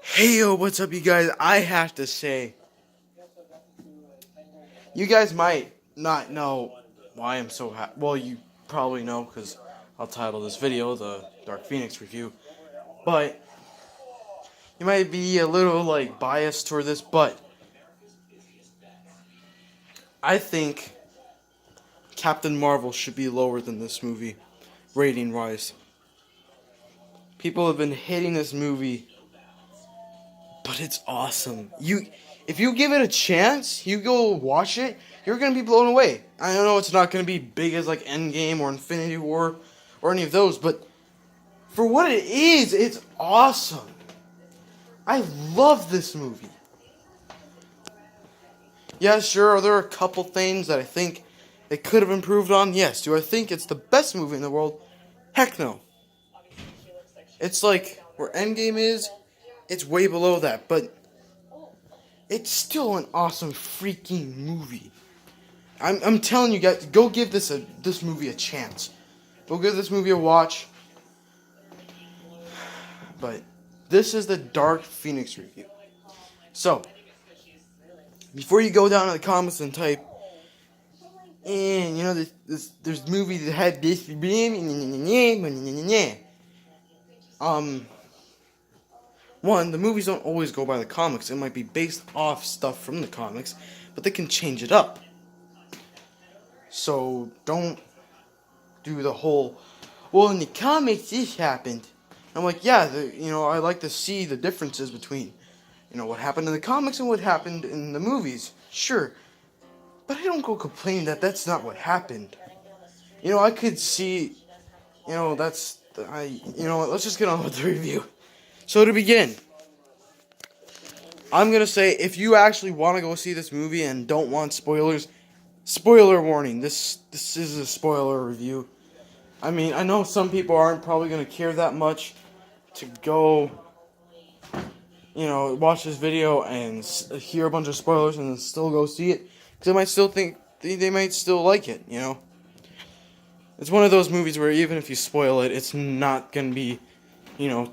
Hey yo, what's up, you guys? I have to say, you guys might not know why I'm so happy. Well, you probably know because I'll title this video the Dark Phoenix review. But you might be a little biased toward this, but I think Captain Marvel should be lower than this movie, rating wise. People have been hating this movie, but it's awesome. If you give it a chance, you go watch it, you're gonna be blown away. I don't know it's not gonna be big as like Endgame or Infinity War or any of those, but for what it is, it's awesome. I love this movie. Yeah, sure, are there a couple things that I think it could have improved on? Yes. Do I think it's the best movie in the world? Heck no. It's like where Endgame is, it's way below that, but it's still an awesome freaking movie. I'm telling you guys, go give this movie a chance. Go give this movie a watch. But this is the Dark Phoenix review. So, before you go down to the comments and type, and you know there's movies that had this one, the movies don't always go by the comics. It might be based off stuff from the comics, but they can change it up. So don't do the whole, well, in the comics this happened. I'm like, yeah, I like to see the differences between, what happened in the comics and what happened in the movies. Sure, but I don't go complaining that that's not what happened. I could see, let's just get on with the review. So to begin, I'm gonna say if you actually want to go see this movie and don't want spoilers, spoiler warning. This is a spoiler review. I mean, I know some people aren't probably gonna care that much to go, watch this video and hear a bunch of spoilers and then still go see it, because they might still think they might still like it. It's one of those movies where even if you spoil it, it's not gonna be,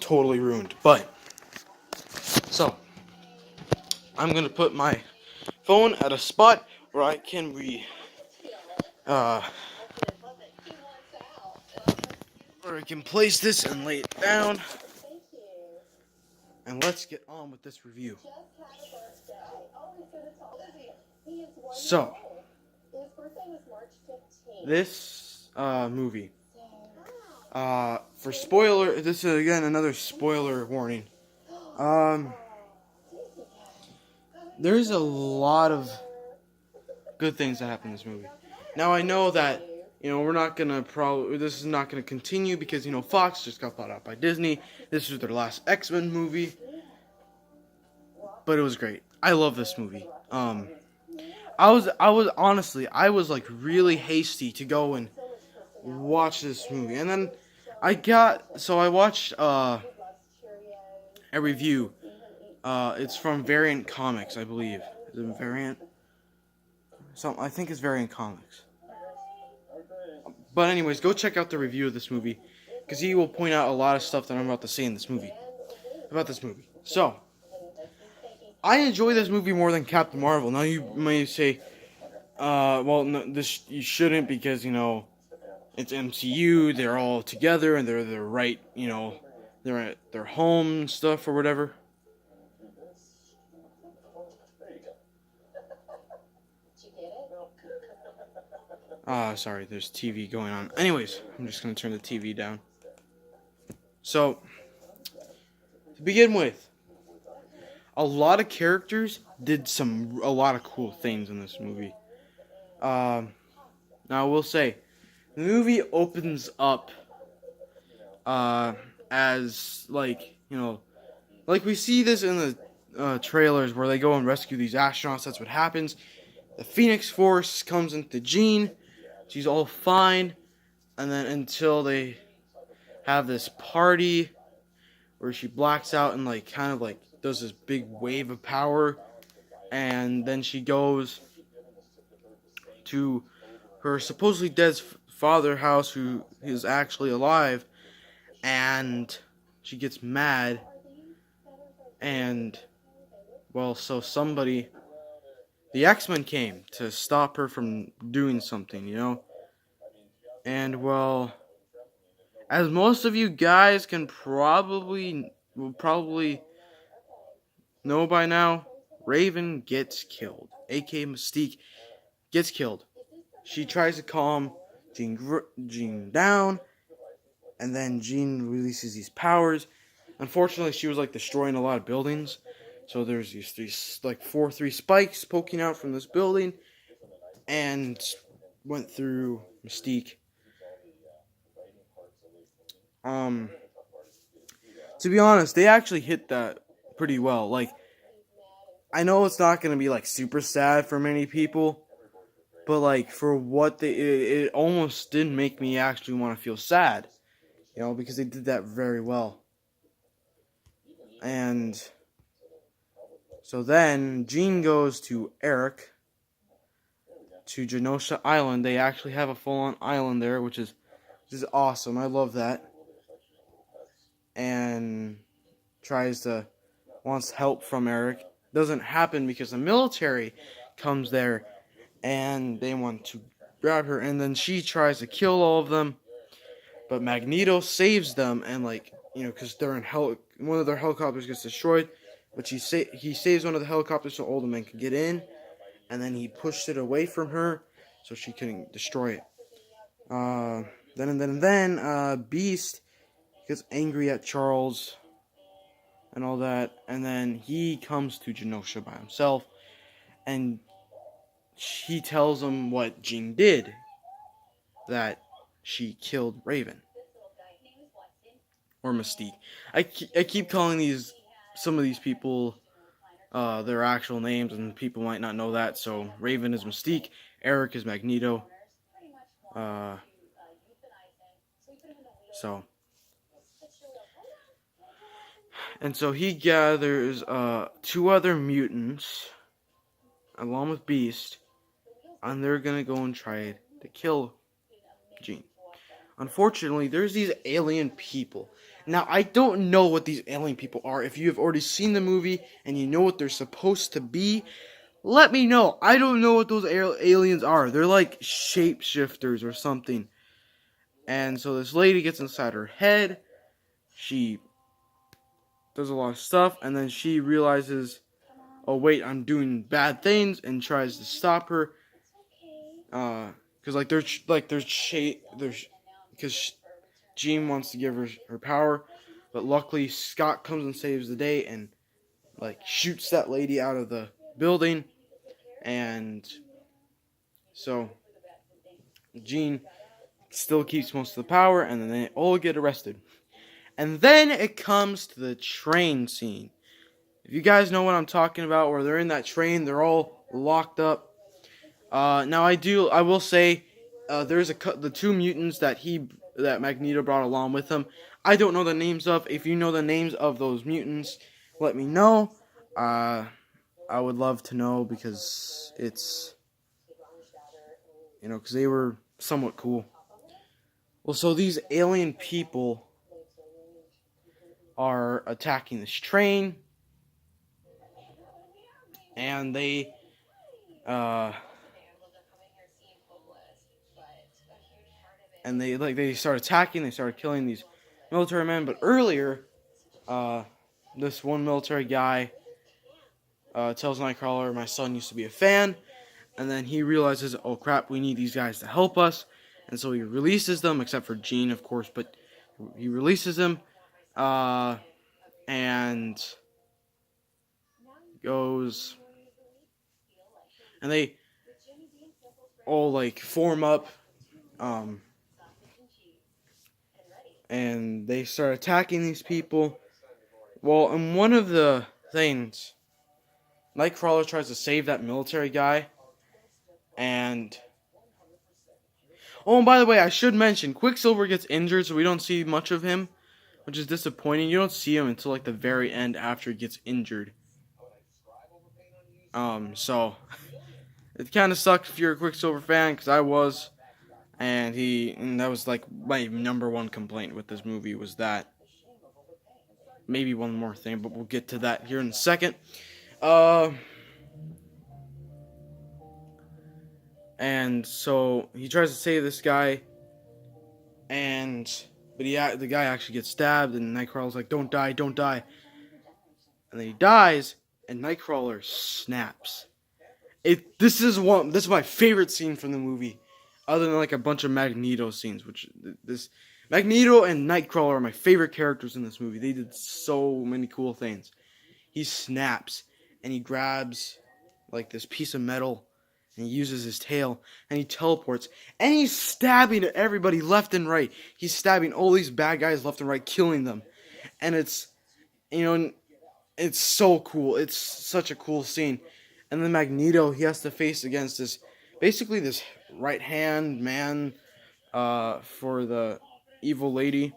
totally ruined. But so I'm gonna put my phone at a spot where I can where I can place this and lay it down. And let's get on with this review. So, this movie, for spoiler, this is again another spoiler warning. There's a lot of good things that happen in this movie. Now I know that, we're not gonna this is not gonna continue because, Fox just got bought out by Disney. This was their last X-Men movie. But it was great. I love this movie. I was like really hasty to go and watch this movie. And then I watched a review. It's from Variant Comics, I believe. Is it Variant? I think it's Variant Comics. But anyways, go check out the review of this movie, because he will point out a lot of stuff that I'm about to say in this movie. About this movie. So, I enjoy this movie more than Captain Marvel. Now you may say, well, no, you shouldn't, because, it's MCU, they're all together, and they're right, they're at their home and stuff or whatever. Sorry, there's TV going on. Anyways, I'm just going to turn the TV down. So, to begin with, a lot of characters did a lot of cool things in this movie. Now I will say, the movie opens up, as, like we see this in the trailers where they go and rescue these astronauts. That's what happens. The Phoenix Force comes into Jean. She's all fine. And then until they have this party where she blacks out and does this big wave of power. And then she goes to her supposedly dead father's house, who is actually alive. And she gets mad. And And, well, so the X-Men came to stop her from doing something, you know? And, well, as most of you guys will probably know by now, Raven gets killed. aka Mystique gets killed. She tries to calm Jean down, and then Jean releases these powers. Unfortunately, she was like destroying a lot of buildings. So there's these three spikes poking out from this building, and went through Mystique. To be honest, they actually hit that pretty well. Like, I know it's not gonna be like super sad for many people, but like for what it almost didn't make me actually want to feel sad, you know, because they did that very well. And so then Jean goes to Eric to Genosha Island. They actually have a full-on island there, which is awesome. I love that. And wants help from Eric. Doesn't happen because the military comes there and they want to grab her, and then she tries to kill all of them, but Magneto saves them, and like, you know, because they're in one of their helicopters gets destroyed, but he saves one of the helicopters so all the men can get in, and then he pushed it away from her so she couldn't destroy it. Then Beast gets angry at Charles and all that, and then he comes to Genosha by himself, and he tells him what Jean did, that she killed Raven. Or Mystique. I keep calling some of these people their actual names, and people might not know that. So Raven is Mystique, Eric is Magneto. So he gathers 2 other mutants along with Beast, and they're gonna go and try to kill Jean. Unfortunately, there's these alien people. Now, I don't know what these alien people are. If you have already seen the movie and you know what they're supposed to be, let me know. I don't know what those aliens are. They're like shapeshifters or something. And so this lady gets inside her head. She does a lot of stuff, and then she realizes, oh wait, I'm doing bad things, and tries to stop her. Because because Jean wants to give her power, but luckily Scott comes and saves the day and like shoots that lady out of the building, and so Jean still keeps most of the power, and then they all get arrested. And then it comes to the train scene. If you guys know what I'm talking about, where they're in that train, they're all locked up. Now I will say, there's the 2 mutants that Magneto brought along with him. I don't know the names of. If you know the names of those mutants, let me know. I would love to know, because it's, you know, because they were somewhat cool. Well, so these alien people are attacking this train, and they start attacking. They started killing these military men. But earlier, this one military guy tells Nightcrawler, "My son used to be a fan," and then he realizes, "Oh crap, we need these guys to help us," and so he releases them, except for Jean, of course. But he releases them, and goes, and they all like form up, and they start attacking these people. Well, and one of the things, Nightcrawler tries to save that military guy, and oh, and by the way, I should mention, Quicksilver gets injured, so we don't see much of him, which is disappointing. You don't see him until like the very end after he gets injured. So it kind of sucks if you're a Quicksilver fan, because I was, and that was like my number 1 complaint with this movie, was that maybe one more thing, but we'll get to that here in a second. Uh, and so he tries to save this guy, but the guy actually gets stabbed, and Nightcrawler's like, "Don't die, don't die," and then he dies, and Nightcrawler snaps. This is my favorite scene from the movie, other than like a bunch of Magneto scenes, which this Magneto and Nightcrawler are my favorite characters in this movie. They did so many cool things. He snaps and he grabs like this piece of metal and he uses his tail and he teleports and he's stabbing at everybody left and right. He's stabbing all these bad guys left and right, killing them. And it's so cool. It's such a cool scene. And then Magneto, he has to face against this right hand man for the evil lady.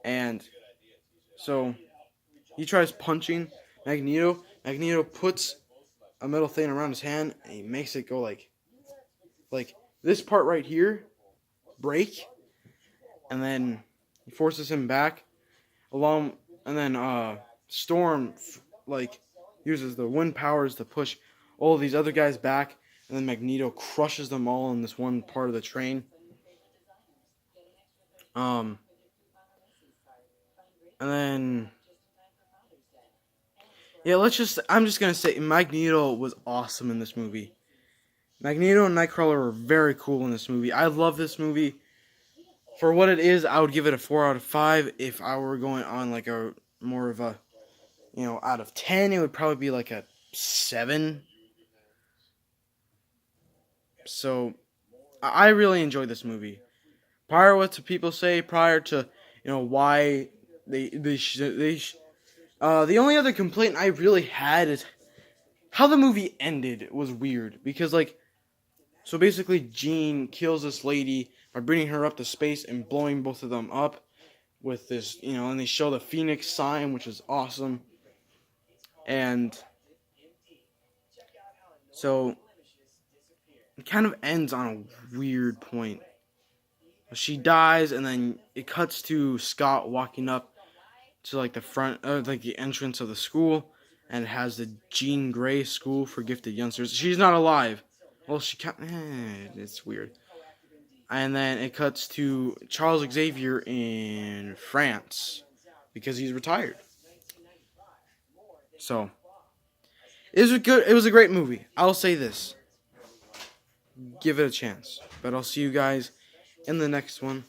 And so he tries punching Magneto. Magneto puts a metal thing around his hand and he makes it go like this part right here break, and then he forces him back along, and then Storm uses the wind powers to push all of these other guys back, and then Magneto crushes them all in this one part of the train. And then I'm just gonna say Magneto was awesome in this movie. Magneto and Nightcrawler were very cool in this movie. I love this movie. For what it is, I would give it a 4 out of 5. If I were going on like a more of a, out of 10, it would probably be like a 7. So, I really enjoyed this movie. Prior what people say prior to, why the only other complaint I really had is how the movie ended was weird, because so basically Jean kills this lady by bringing her up to space and blowing both of them up with this, and they show the Phoenix sign, which is awesome. And so it kind of ends on a weird point. She dies, and then it cuts to Scott walking up to the front, the entrance of the school, and it has the Jean Grey School for Gifted Youngsters. She's not alive. Well, it's weird. And then it cuts to Charles Xavier in France because he's retired. So it was a great movie. I'll say this. Give it a chance. But I'll see you guys in the next one.